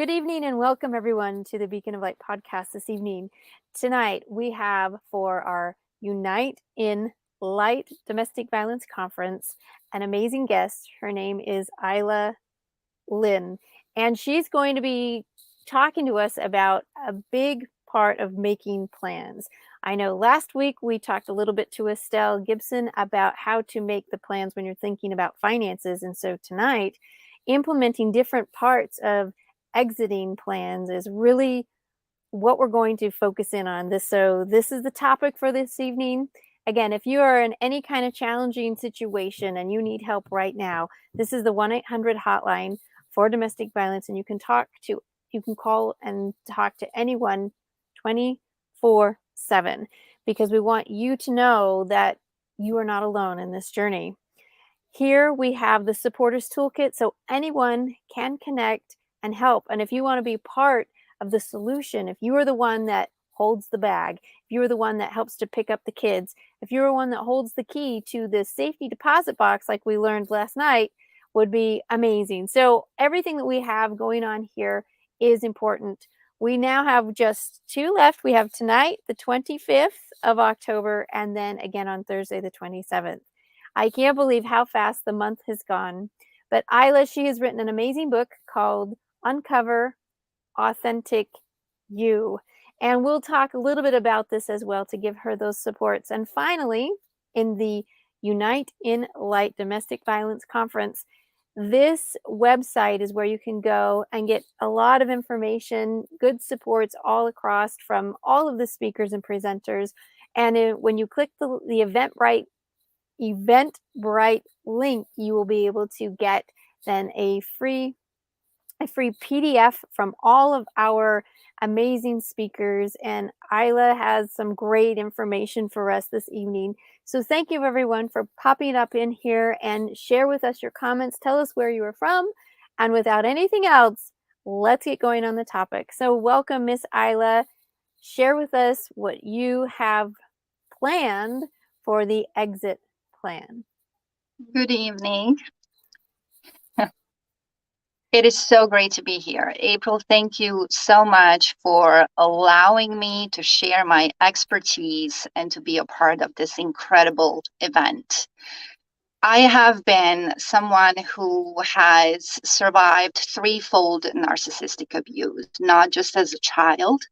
Good evening and welcome everyone to the Beacon of Light podcast this evening. Tonight we have for our Unite in Light Domestic Violence Conference an amazing guest. Her name is Illa Lynn, and she's going to be talking to us about a big part of making plans. I know last week we talked a little bit to Estelle Gibson about how to make the plans when you're thinking about finances, and so tonight implementing different parts of exiting plans is really what we're going to focus in on. This is the topic for this evening. Again, if you are in any kind of challenging situation and you need help right now, this is the 1-800 hotline for domestic violence, and you can call and talk to anyone 24/7, because we want you to know that you are not alone in this journey. Here we have the supporters toolkit, so anyone can connect and help. And if you want to be part of the solution, if you are the one that holds the bag, if you are the one that helps to pick up the kids, if you're the one that holds the key to the safety deposit box, like we learned last night, would be amazing. So everything that we have going on here is important. We now have just two left. We have tonight, the 25th of October, and then again on Thursday, the 27th. I can't believe how fast the month has gone. But Illa, she has written an amazing book called Uncover Authentic You. And we'll talk a little bit about this as well to give her those supports. And finally, in the Unite in Light Domestic Violence Conference, this website is where you can go and get a lot of information, good supports all across from all of the speakers and presenters. And when you click the Eventbrite link, you will be able to get then a free PDF from all of our amazing speakers. And Illa has some great information for us this evening. So thank you everyone for popping up in here and share with us your comments. Tell us where you are from. And without anything else, let's get going on the topic. So welcome, Miss Illa. Share with us what you have planned for the exit plan. Good evening. It is so great to be here. April, thank you so much for allowing me to share my expertise and to be a part of this incredible event. I have been someone who has survived threefold narcissistic abuse, not just as a child,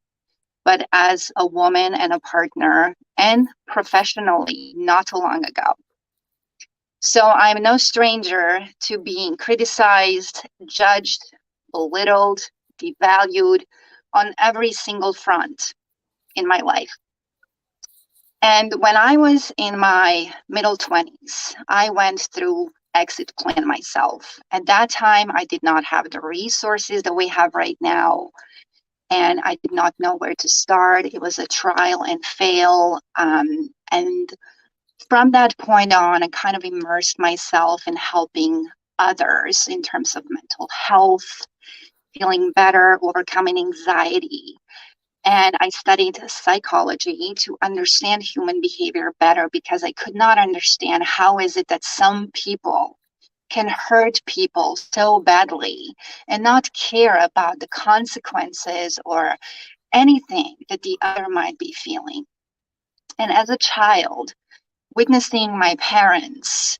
but as a woman and a partner, and professionally not too long ago. So I'm no stranger to being criticized, judged, belittled, devalued on every single front in my life. And when I was in my middle 20s, I went through exit plan myself. At that time, I did not have the resources that we have right now. And I did not know where to start. It was a trial and fail. And from that point on, I kind of immersed myself in helping others in terms of mental health, feeling better, overcoming anxiety. And I studied psychology to understand human behavior better, because I could not understand how is it that some people can hurt people so badly and not care about the consequences or anything that the other might be feeling. And as a child, witnessing my parents'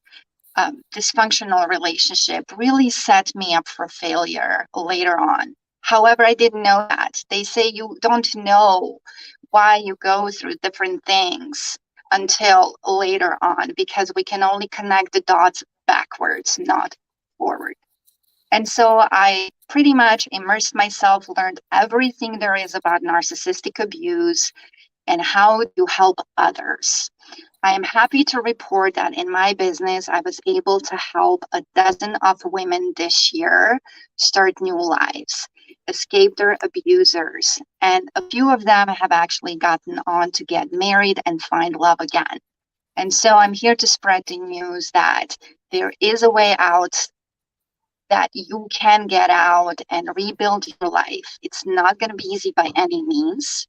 dysfunctional relationship really set me up for failure later on. However, I didn't know that. They say you don't know why you go through different things until later on, because we can only connect the dots backwards, not forward. And so I pretty much immersed myself, learned everything there is about narcissistic abuse and how to help others. I am happy to report that in my business, I was able to help a dozen of women this year start new lives, escape their abusers, and a few of them have actually gotten on to get married and find love again. And so I'm here to spread the news that there is a way out, that you can get out and rebuild your life. It's not going to be easy by any means,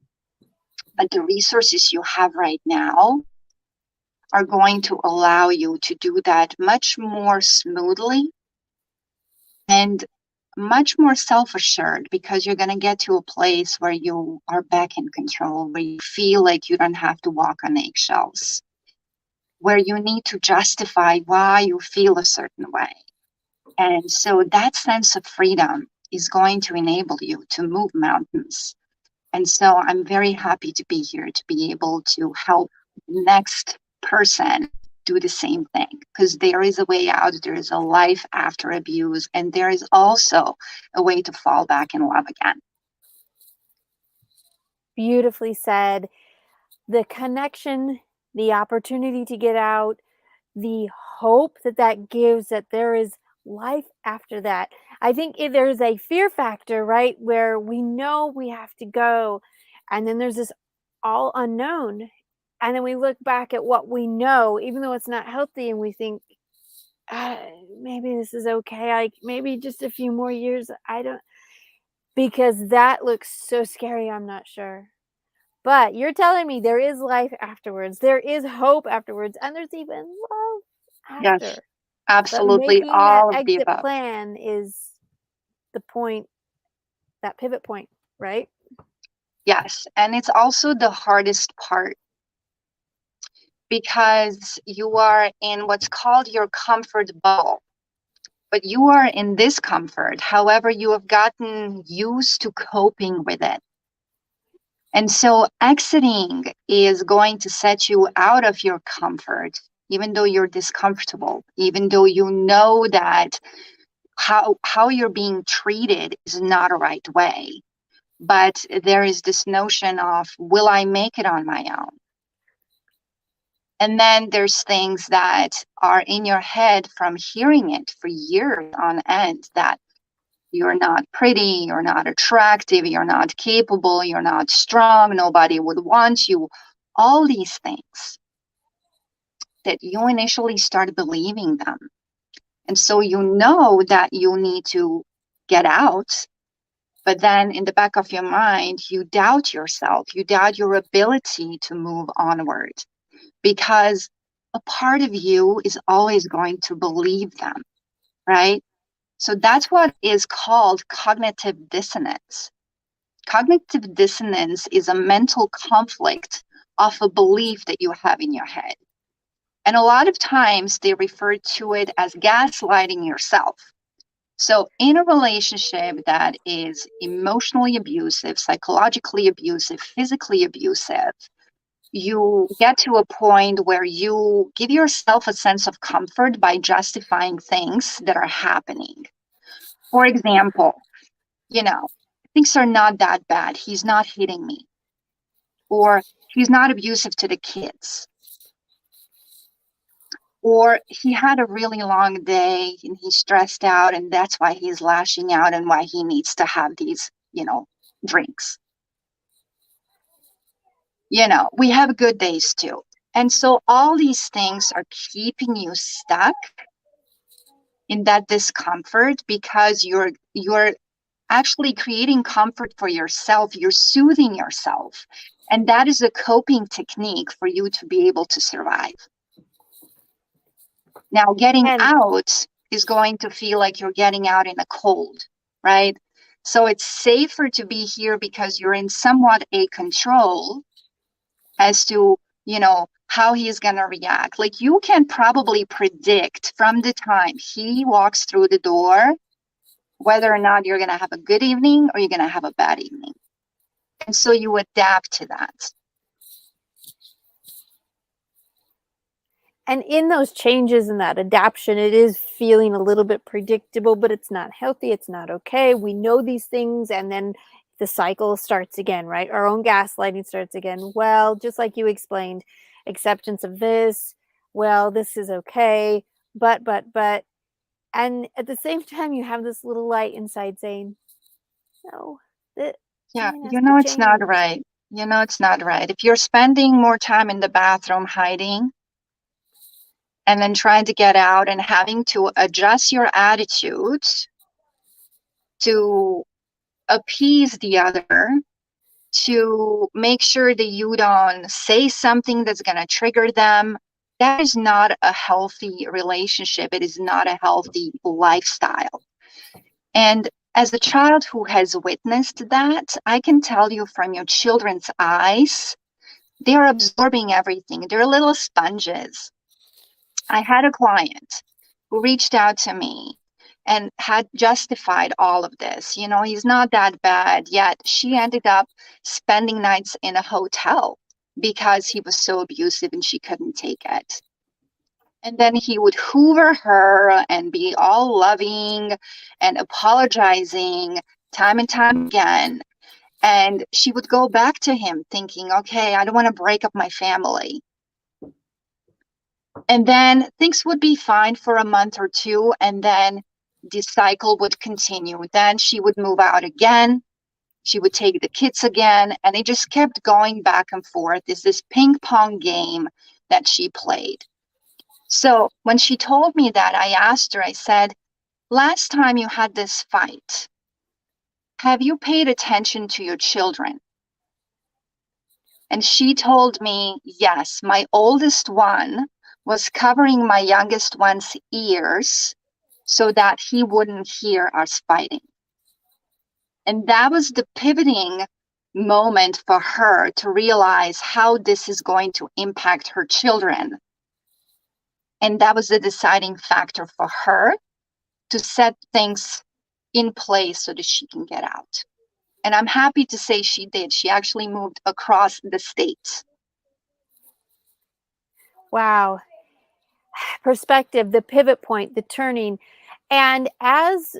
but the resources you have right now are going to allow you to do that much more smoothly and much more self-assured because you're going to get to a place where you are back in control, where you feel like you don't have to walk on eggshells, where you need to justify why you feel a certain way. And so that sense of freedom is going to enable you to move mountains. And so I'm very happy to be here to be able to help the next person do the same thing, because there is a way out, there is a life after abuse, and there is also a way to fall back in love again. Beautifully said. The connection, the opportunity to get out, the hope that that gives, that there is life after that. I think there's a fear factor, right, where we know we have to go, and then there's this all unknown, and then we look back at what we know, even though it's not healthy, and we think, "Ah, maybe this is okay. Maybe just a few more years. I don't," because that looks so scary. I'm not sure. But you're telling me there is life afterwards. There is hope afterwards, and there's even love Yes, after. But absolutely, making that all of the exit above. plan is the point, that pivot point, right? Yes, and it's also the hardest part because you are in what's called your comfort bubble. But you are in discomfort. However, you have gotten used to coping with it. And so exiting is going to set you out of your comfort, even though you're discomfortable, even though you know that how you're being treated is not a right way. But there is this notion of, will I make it on my own? And then there's things that are in your head from hearing it for years on end, that you're not pretty, you're not attractive, you're not capable, you're not strong, nobody would want you. All these things that you initially start believing them. And so you know that you need to get out, but then in the back of your mind, you doubt yourself, you doubt your ability to move onward, because a part of you is always going to believe them, right? So that's what is called cognitive dissonance. Cognitive dissonance is a mental conflict of a belief that you have in your head. And a lot of times they refer to it as gaslighting yourself. So in a relationship that is emotionally abusive, psychologically abusive, physically abusive, you get to a point where you give yourself a sense of comfort by justifying things that are happening. For example, things are not that bad. He's not hitting me. Or he's not abusive to the kids. Or he had a really long day and he's stressed out, and that's why he's lashing out and why he needs to have these, drinks. We have good days too. And so all these things are keeping you stuck in that discomfort because you're actually creating comfort for yourself. You're soothing yourself. And that is a coping technique for you to be able to survive. Now, getting out is going to feel like you're getting out in a cold, right? So it's safer to be here because you're in somewhat a control as to, how he's going to react. Like, you can probably predict from the time he walks through the door whether or not you're going to have a good evening or you're going to have a bad evening. And so you adapt to that. And in those changes and that adaptation, it is feeling a little bit predictable, but it's not healthy. It's not okay. We know these things, and then the cycle starts again, right? Our own gaslighting starts again. Well, just like you explained, acceptance of this. Well, this is okay, but. And at the same time, you have this little light inside saying, no, Yeah, something has to it's not change. right. It's not right. If you're spending more time in the bathroom hiding and then trying to get out and having to adjust your attitude to appease the other, to make sure that you don't say something that's going to trigger them, that is not a healthy relationship. It is not a healthy lifestyle. And As a child who has witnessed that, I can tell you from your children's eyes, they're absorbing everything. They're little sponges. I had a client who reached out to me and had justified all of this. You know, he's not that bad, yet she ended up spending nights in a hotel because he was so abusive and she couldn't take it. And then he would hoover her and be all loving and apologizing time and time again. And she would go back to him thinking, okay, I don't want to break up my family. And then things would be fine for a month or two, and then the cycle would continue. Then she would move out again. She would take the kids again, and it just kept going back and forth. It's this ping pong game that she played. So when she told me that, I asked her, I said, last time you had this fight, have you paid attention to your children? And she told me, yes, my oldest one was covering my youngest one's ears so that he wouldn't hear us fighting. And that was the pivoting moment for her to realize how this is going to impact her children. And that was the deciding factor for her to set things in place so that she can get out. And I'm happy to say she did. She actually moved across the states. Wow. Perspective, the pivot point, the turning. And as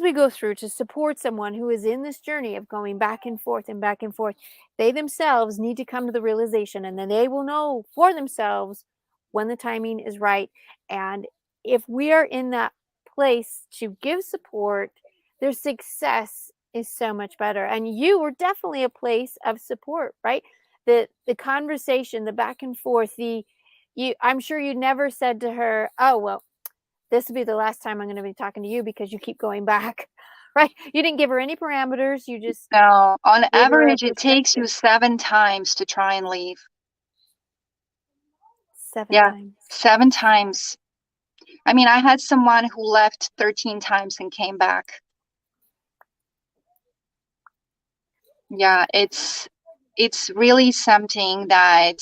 we go through to support someone who is in this journey of going back and forth and back and forth, they themselves need to come to the realization, and then they will know for themselves when the timing is right. And if we are in that place to give support, their success is so much better. And you were definitely a place of support, right? The conversation, the back and forth, the you I'm sure you never said to her, "Oh, well, this will be the last time I'm going to be talking to you because you keep going back." Right? You didn't give her any parameters. You just No, on gave her a average, it takes you perspective. 7 times to try and leave. Seven Yeah, times. 7 times. I mean, I had someone who left 13 times and came back. Yeah, it's really something that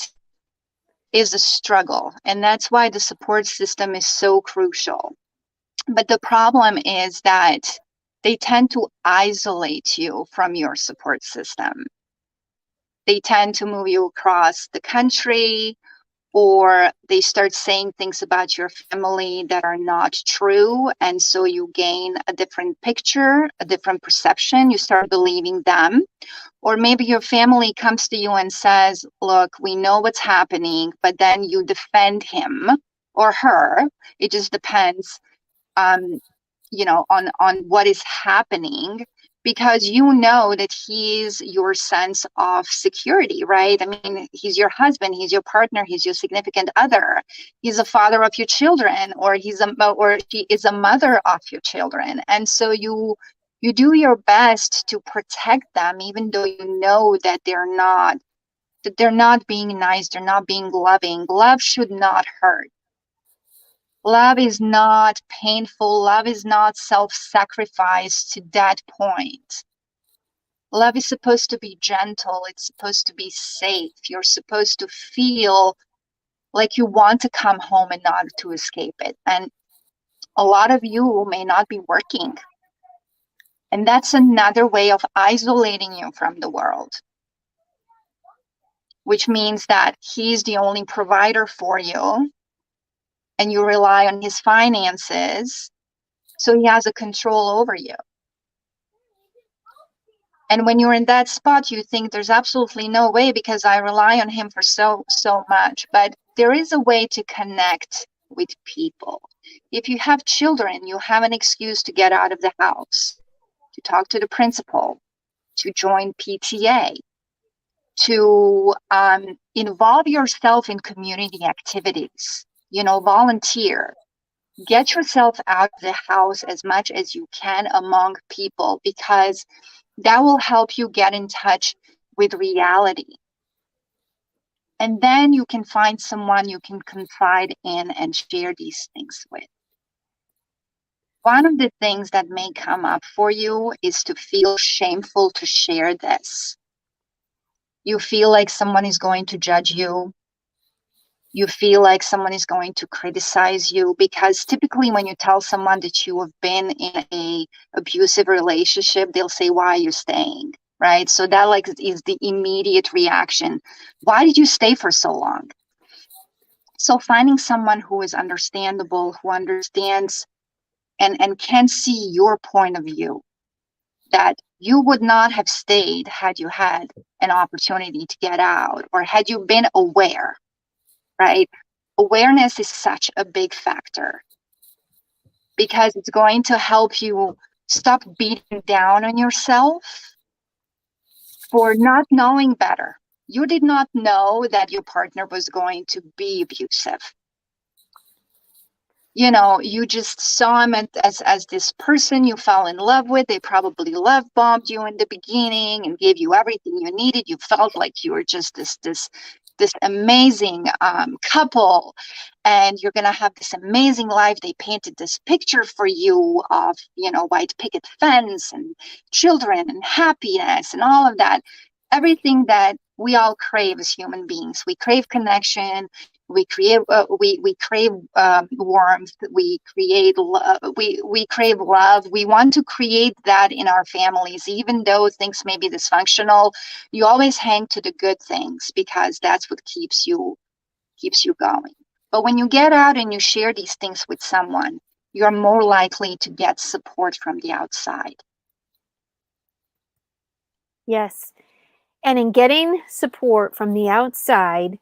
is a struggle, and that's why the support system is so crucial. But the problem is that they tend to isolate you from your support system. They tend to move you across the country, or they start saying things about your family that are not true. And so you gain a different picture, a different perception. You start believing them. Or maybe your family comes to you and says, look, we know what's happening, but then you defend him or her. It just depends, on what is happening, because you know that he's your sense of security, right? I mean, he's your husband, he's your partner, he's your significant other, he's a father of your children, or she is a mother of your children. And so you do your best to protect them, even though you know that they're not being nice, they're not being loving. Love should not hurt. Love is not painful. Love is not self-sacrifice to that point. Love is supposed to be gentle. It's supposed to be safe. You're supposed to feel like you want to come home and not to escape it. And a lot of you may not be working. And that's another way of isolating you from the world, which means that he's the only provider for you and you rely on his finances. So he has a control over you. And when you're in that spot, you think there's absolutely no way because I rely on him for so much. But there is a way to connect with people. If you have children, you have an excuse to get out of the house, to talk to the principal, to join PTA, to involve yourself in community activities, volunteer. Get yourself out of the house as much as you can among people, because that will help you get in touch with reality. And then you can find someone you can confide in and share these things with. One of the things that may come up for you is to feel shameful to share this. You feel like someone is going to judge you. You feel like someone is going to criticize you, because typically when you tell someone that you have been in a abusive relationship, they'll say, why are you staying? Right? So that like is the immediate reaction. Why did you stay for so long? So finding someone who is understandable, who understands and can see your point of view, that you would not have stayed had you had an opportunity to get out, or had you been aware, right? Awareness is such a big factor, because it's going to help you stop beating down on yourself for not knowing better. You did not know that your partner was going to be abusive. You know, you just saw him as this person you fell in love with. They probably love bombed you in the beginning and gave you everything you needed. You felt like you were just this amazing couple, and you're gonna have this amazing life. They painted this picture for you of, you know, white picket fence and children and happiness and all of that. Everything that we all crave as human beings. We crave connection. We crave warmth. We crave love. We want to create that in our families, even though things may be dysfunctional. You always hang to the good things, because that's what keeps you going. But when you get out and you share these things with someone, you're more likely to get support from the outside. Yes. And in getting support from the outside,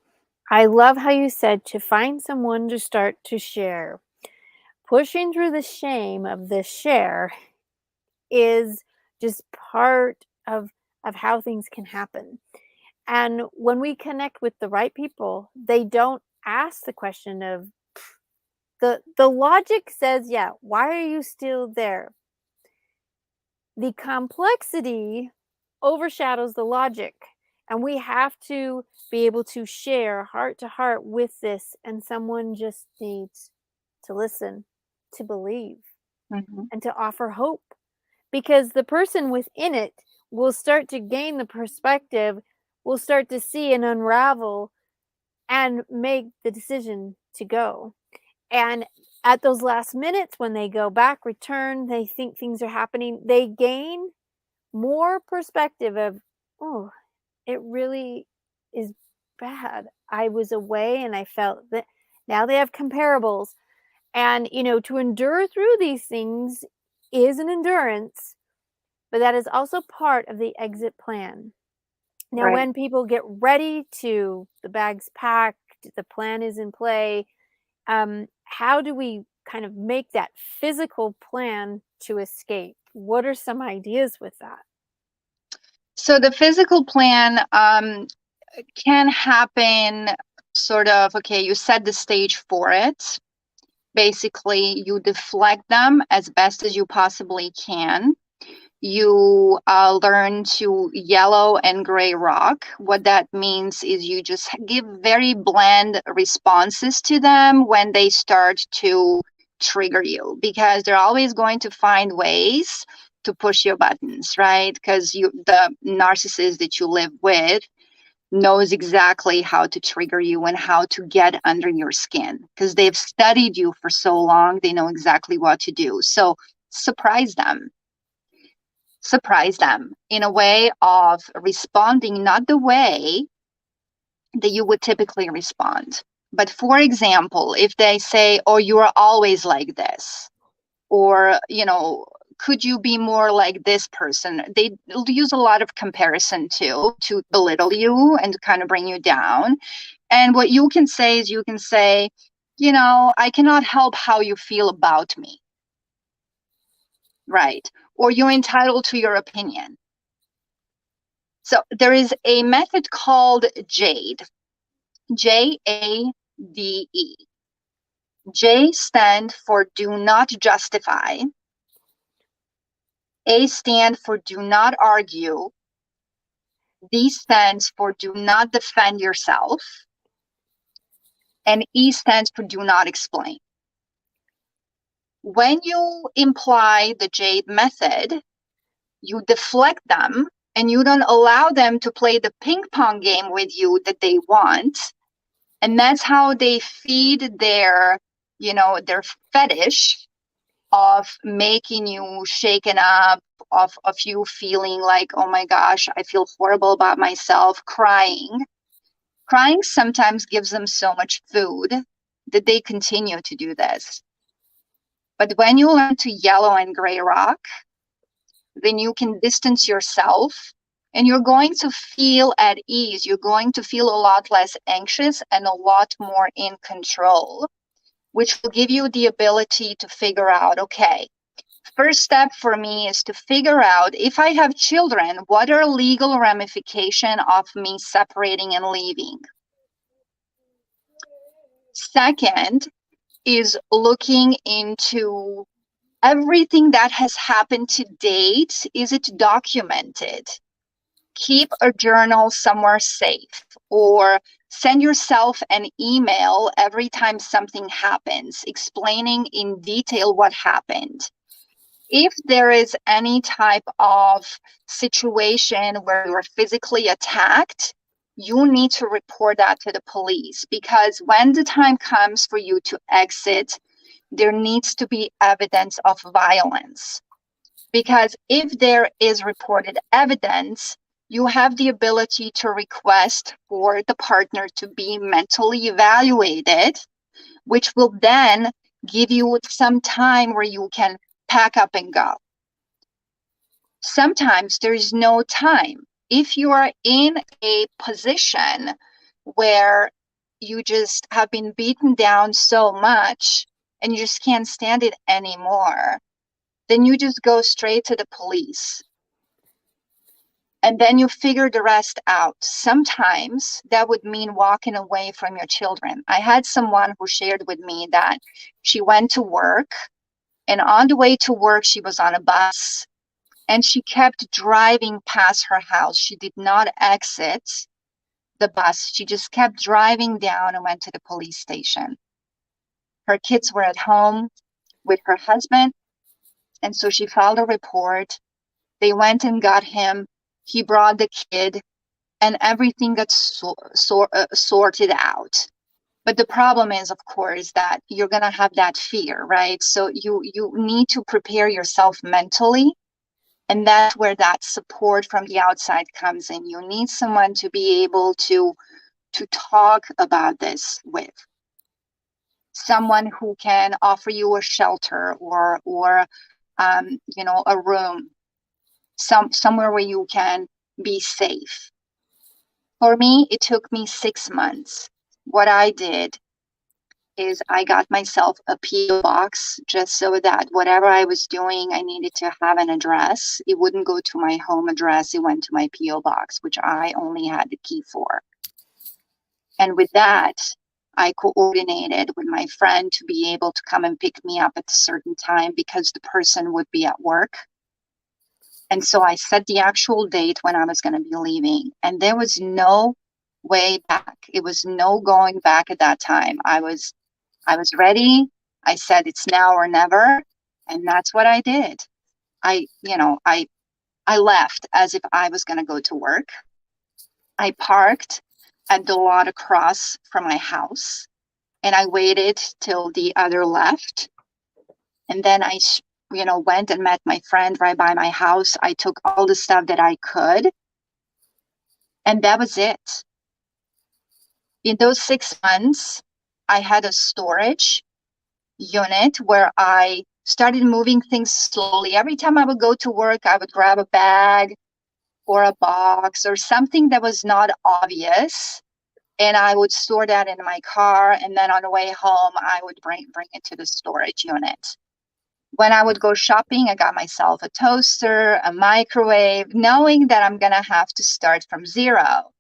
I love how you said to find someone to start to share. Pushing through the shame of this share is just part of how things can happen. And when we connect with the right people, they don't ask the question of the logic says, yeah, why are you still there? The complexity overshadows the logic, and we have to be able to share heart to heart with this, and someone just needs to listen, to believe, Mm-hmm. and to offer hope, because the person within it will start to gain the perspective, will start to see and unravel and make the decision to go. And at those last minutes when they go back, return, they think things are happening, they gain more perspective of, oh, it really is bad. I was away and I felt that. Now they have comparables. And, to endure through these things is an endurance, but that is also part of the exit plan. Now, Right. when people get ready to, the bag's packed, the plan is in play, how do we kind of make that physical plan to escape? What are some ideas with that? So the physical plan can happen sort of, okay, you set the stage for it. Basically, you deflect them as best as you possibly can. You learn to yellow and gray rock. What that means is you just give very bland responses to them when they start to trigger you, because they're always going to find ways to push your buttons, right? Because the narcissist that you live with knows exactly how to trigger you and how to get under your skin, because they've studied you for so long. They know exactly what to do. So surprise them. Surprise them in a way of responding not the way that you would typically respond. But for example, if they say, oh, you are always like this, or, could you be more like this person? They use a lot of comparison too, to belittle you and to kind of bring you down. And what you can say is, you can say, I cannot help how you feel about me, right? Or you're entitled to your opinion. So there is a method called JADE, JADE. J stand for do not justify. A stand for do not argue. D stands for do not defend yourself. And E stands for do not explain. When you imply the jade method, you deflect them and you don't allow them to play the ping pong game with you that they want. And that's how they feed their, their fetish of making you shaken up, of you feeling like, oh my gosh, I feel horrible about myself, crying. Crying sometimes gives them so much food that they continue to do this. But when you learn to yellow and gray rock, then you can distance yourself and you're going to feel at ease. You're going to feel a lot less anxious and a lot more in control, which will give you the ability to figure out, okay, first step for me is to figure out if I have children, what are legal ramifications of me separating and leaving? Second is looking into everything that has happened to date. Is it documented? Keep a journal somewhere safe, or send yourself an email every time something happens, explaining in detail what happened. If there is any type of situation where you're physically attacked, you need to report that to the police, because when the time comes for you to exit, there needs to be evidence of violence. Because if there is reported evidence, you have the ability to request for the partner to be mentally evaluated, which will then give you some time where you can pack up and go. Sometimes there is no time. If you are in a position where you just have been beaten down so much and you just can't stand it anymore, then you just go straight to the police. And then you figure the rest out. Sometimes that would mean walking away from your children. I had someone who shared with me that she went to work, and on the way to work, she was on a bus and she kept driving past her house. She did not exit the bus. She just kept driving down and went to the police station. Her kids were at home with her husband, and so she filed a report. They went and got him. He brought the kid, and everything got sorted out. But the problem is, of course, that you're going to have that fear, right? So you need to prepare yourself mentally. And that's where that support from the outside comes in. You need someone to be able to talk about this with. Someone who can offer you a shelter or a room, somewhere where you can be safe. For me, it took me 6 months. What I did is I got myself a PO box, just so that whatever I was doing, I needed to have an address. It wouldn't go to my home address. It went to my PO box, which I only had the key for. And with that, I coordinated with my friend to be able to come and pick me up at a certain time, because the person would be at work. And so I set the actual date when I was going to be leaving. And there was no way back. It was no going back at that time. I was ready. I said it's now or never. And that's what I did. I left as if I was going to go to work. I parked at the lot across from my house, and I waited till the other left. And then I went and met my friend right by my house. I took all the stuff that I could, and that was it. In those 6 months, I had a storage unit where I started moving things slowly. Every time I would go to work, I would grab a bag or a box or something that was not obvious, and I would store that in my car. And then on the way home, I would bring it to the storage unit. When I would go shopping, I got myself a toaster, a microwave, knowing that I'm going to have to start from zero.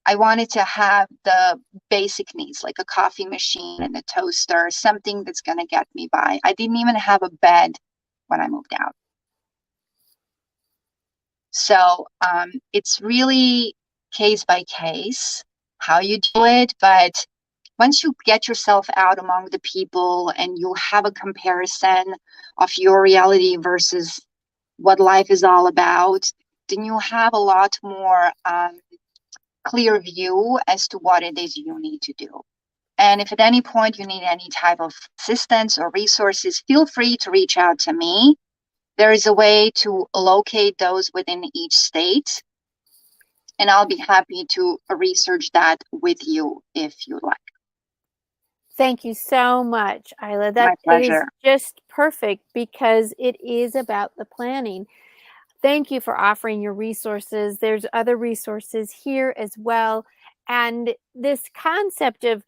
I wanted to have the basic needs, like a coffee machine and a toaster, something that's going to get me by. I didn't even have a bed when I moved out. So it's really case by case how you do it. But once you get yourself out among the people and you have a comparison of your reality versus what life is all about, then you have a lot more clear view as to what it is you need to do. And if at any point you need any type of assistance or resources, feel free to reach out to me. There is a way to locate those within each state, and I'll be happy to research that with you if you like. Thank you so much, Illa. My That it is pleasure. just perfect because it is about the planning. Thank you for offering your resources. There's other resources here as well. And this concept of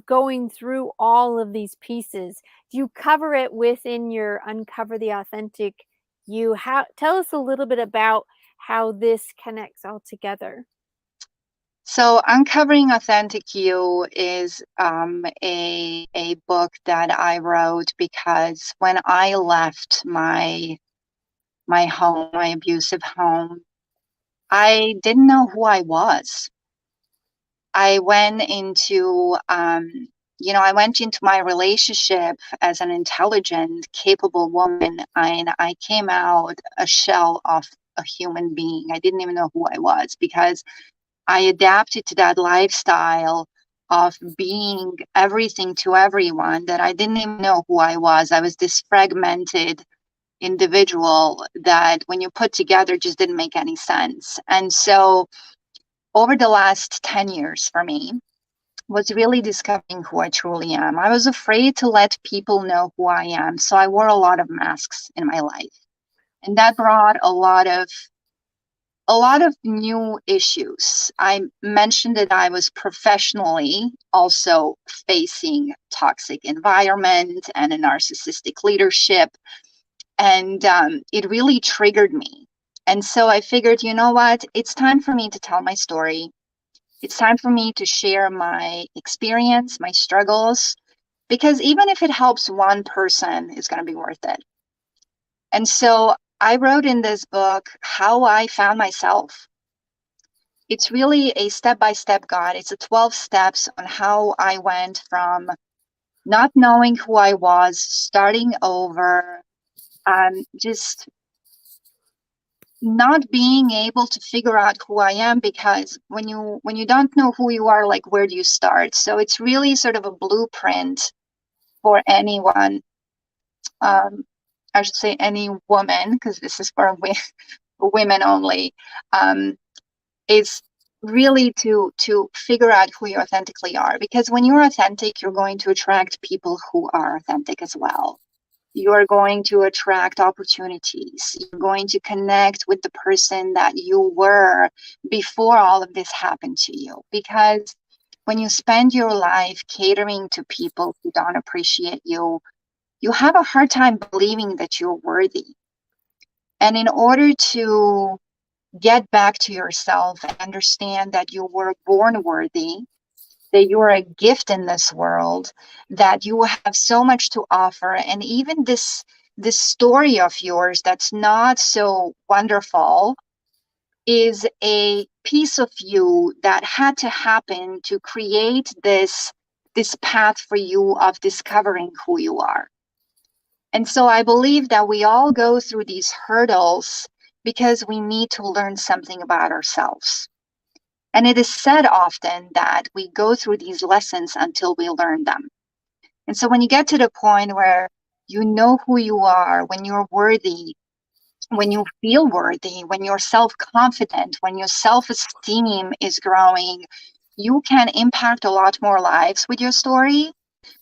going through all of these pieces, you cover it within your Uncover the Authentic You. How tell us a little bit about how this connects all together. So, Uncovering Authentic You is a book that I wrote because when I left my home, my abusive home, I didn't know who I was. I went into I went into my relationship as an intelligent, capable woman, and I came out a shell of a human being. I didn't even know who I was because I adapted to that lifestyle of being everything to everyone that I didn't even know who I was. I was this fragmented individual that when you put together just didn't make any sense. And so over the last 10 years for me was really discovering who I truly am. I was afraid to let people know who I am. So I wore a lot of masks in my life. And that brought a lot of new issues. I mentioned that I was professionally also facing toxic environment and a narcissistic leadership, and it really triggered me. And so I figured, you know what? It's time for me to tell my story. It's time for me to share my experience, my struggles, because even if it helps one person, it's going to be worth it. And so I wrote in this book how I found myself. It's really a step-by-step guide. It's a 12 steps on how I went from not knowing who I was, starting over, just not being able to figure out who I am, because when you don't know who you are, like, where do you start? So it's really sort of a blueprint for anyone. I should say any woman, because this is for women only. Is really to figure out who you authentically are, because when you're authentic, you're going to attract people who are authentic as well. You are going to attract opportunities. You're going to connect with the person that you were before all of this happened to you, because when you spend your life catering to people who don't appreciate you, you have a hard time believing that you're worthy. And in order to get back to yourself and understand that you were born worthy, that you are a gift in this world, that you have so much to offer. And even this story of yours that's not so wonderful is a piece of you that had to happen to create this path for you of discovering who you are. And so I believe that we all go through these hurdles because we need to learn something about ourselves. And it is said often that we go through these lessons until we learn them. And so when you get to the point where you know who you are, when you're worthy, when you feel worthy, when you're self-confident, when your self-esteem is growing, you can impact a lot more lives with your story.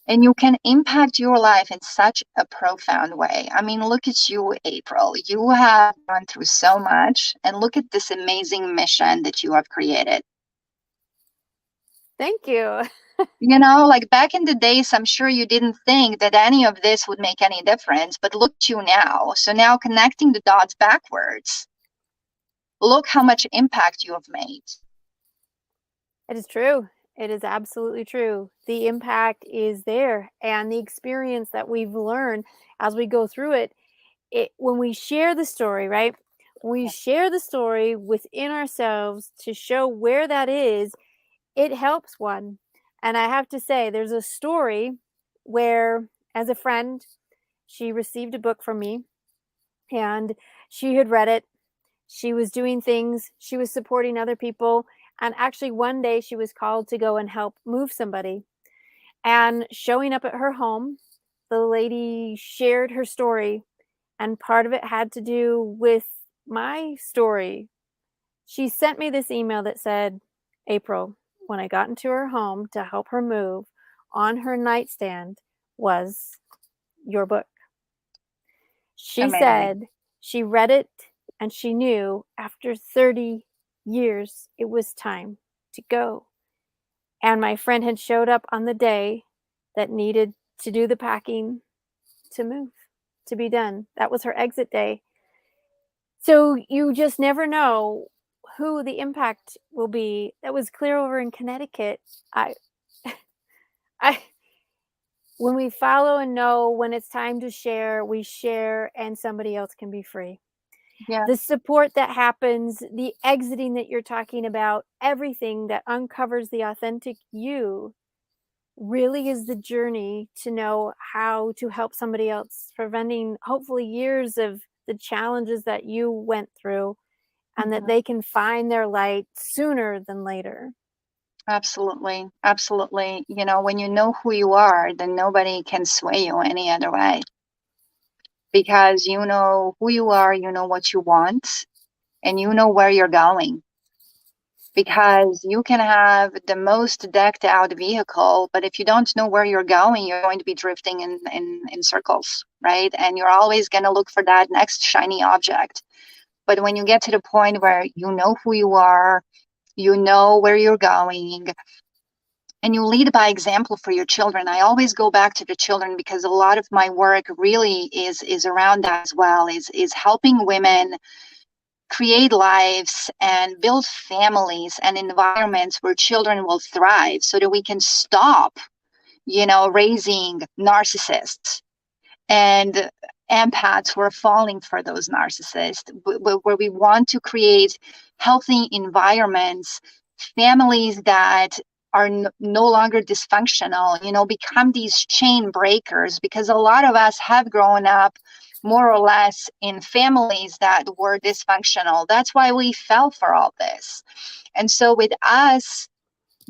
And you can impact your life in such a profound way. I mean, look at you, April. You have gone through so much, and look at this amazing mission that you have created. Thank you. Like back in the days, I'm sure you didn't think that any of this would make any difference, but look at you now. So now connecting the dots backwards, look how much impact you have made. It is true. It is absolutely true. The impact is there, and the experience that we've learned as we go through it, when we share the story, right? When we share the story within ourselves to show where that is, it helps one. And I have to say, there's a story where, as a friend, she received a book from me and she had read it. She was doing things, she was supporting other people. And actually, one day she was called to go and help move somebody. And showing up at her home, the lady shared her story, and part of it had to do with my story. She sent me this email that said, April, when I got into her home to help her move, on her nightstand was your book. She Amazing. said she read it and she knew after 30 years it was time to go. And my friend had showed up on the day that needed to do the packing to move, to be done. That was her exit day. So you just never know who the impact will be. That was clear over in Connecticut. I I when we follow and know when it's time to share, we share and somebody else can be free. Yeah. The support that happens, the exiting that you're talking about, everything that uncovers the authentic you really is the journey to know how to help somebody else, preventing hopefully years of the challenges that you went through, and that Mhm. they can find their light sooner than later. Absolutely. Absolutely. When you know who you are, then nobody can sway you any other way because you know who you are, you know what you want, and you know where you're going. Because you can have the most decked out vehicle, but if you don't know where you're going, you're going to be drifting in circles, right? And you're always going to look for that next shiny object. But when you get to the point where you know who you are, you know where you're going, and you lead by example for your children. I always go back to the children because a lot of my work really is around that as well, is helping women create lives and build families and environments where children will thrive so that we can stop, raising narcissists and empaths who are falling for those narcissists, where we want to create healthy environments, families that are no longer dysfunctional, become these chain breakers, because a lot of us have grown up more or less in families that were dysfunctional. That's why we fell for all this. And so with us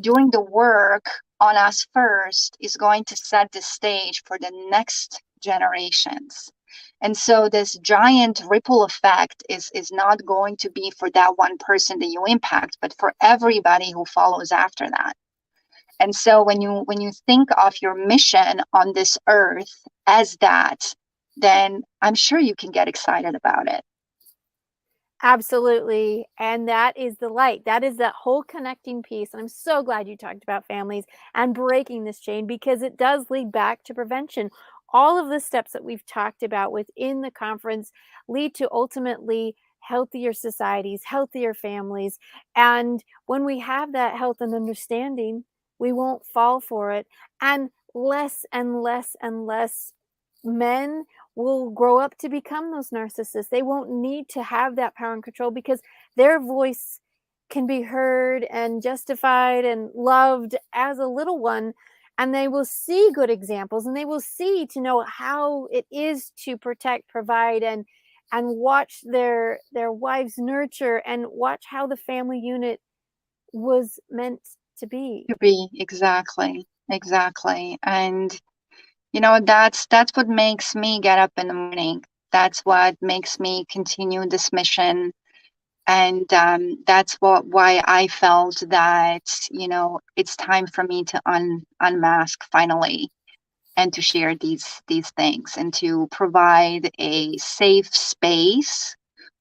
doing the work on us first is going to set the stage for the next generations. And so this giant ripple effect is not going to be for that one person that you impact, but for everybody who follows after that. And so when you think of your mission on this earth as that, then I'm sure you can get excited about it. Absolutely. And that is the light. That is that whole connecting piece. And I'm so glad you talked about families and breaking this chain, because it does lead back to prevention. All of the steps that we've talked about within the conference lead to ultimately healthier societies, healthier families. And when we have that health and understanding, we won't fall for it. And less and less and less men will grow up to become those narcissists. They won't need to have that power and control because their voice can be heard and justified and loved as a little one. And they will see good examples, and they will see to know how it is to protect, provide, and watch their wives nurture, and watch how the family unit was meant to be. To be exactly, exactly. And that's what makes me get up in the morning. That's what makes me continue this mission. And that's why I felt that it's time for me to unmask finally, and to share these things, and to provide a safe space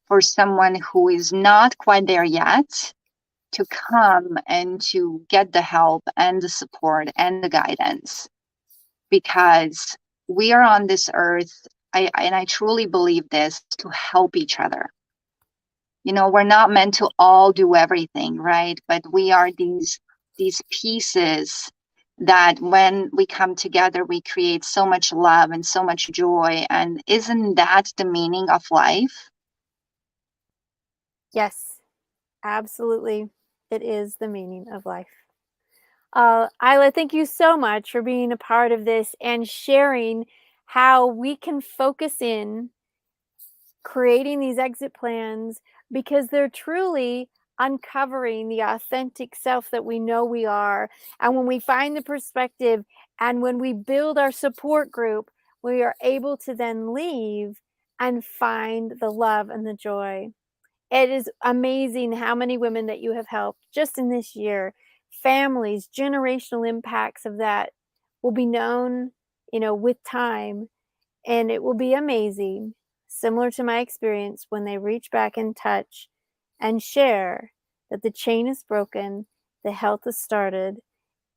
for someone who is not quite there yet to come and to get the help and the support and the guidance, because we are on this earth. I truly believe this, to help each other. We're not meant to all do everything, right? But we are these pieces that when we come together, we create so much love and so much joy. And isn't that the meaning of life? Yes, absolutely. It is the meaning of life. Illa, thank you so much for being a part of this and sharing how we can focus in creating these exit plans because they're truly uncovering the authentic self that we know we are. And when we find the perspective and when we build our support group, we are able to then leave and find the love and the joy. It is amazing how many women that you have helped just in this year. Families, generational impacts of that will be known, with time, and it will be amazing, similar to my experience, when they reach back and touch and share that the chain is broken, the health has started,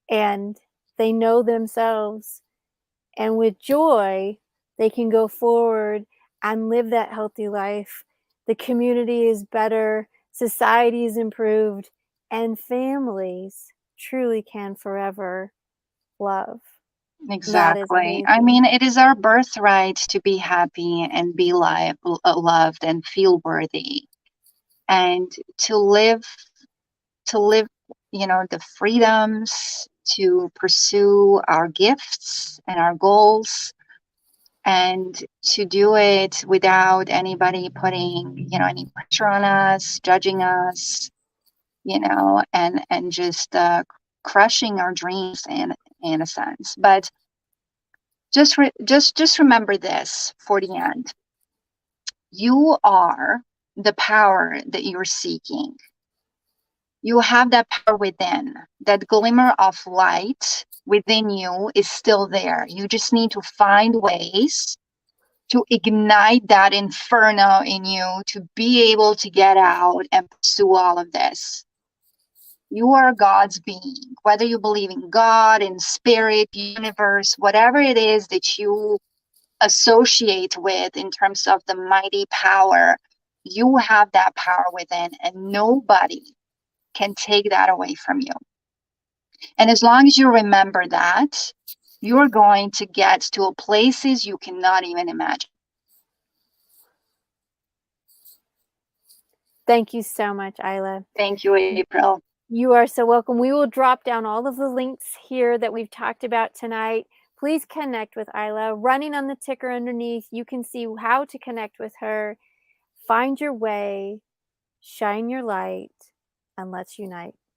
and they know themselves. And with joy, they can go forward and live that healthy life. The community is better, society is improved, and families truly can forever love. That is Exactly. I amazing. mean, it is our birthright to be happy and be loved and feel worthy and to live to live, the freedoms to pursue our gifts and our goals and to do it without anybody putting, any pressure on us, judging us, and just crushing our dreams in a sense. But just remember this for the end. You are the power that you're seeking. You have that power within. That glimmer of light within you is still there. You just need to find ways to ignite that inferno in you to be able to get out and pursue all of this. You are God's being, whether you believe in God, in spirit, universe, whatever it is that you associate with in terms of the mighty power, you have that power within, and nobody can take that away from you. And as long as you remember that, you're going to get to places you cannot even imagine. Thank you so much, Illa. Thank you, April. You are so welcome. We will drop down all of the links here that we've talked about tonight. Please connect with Illa. Running on the ticker underneath, you can see how to connect with her. Find your way, shine your light, and let's unite.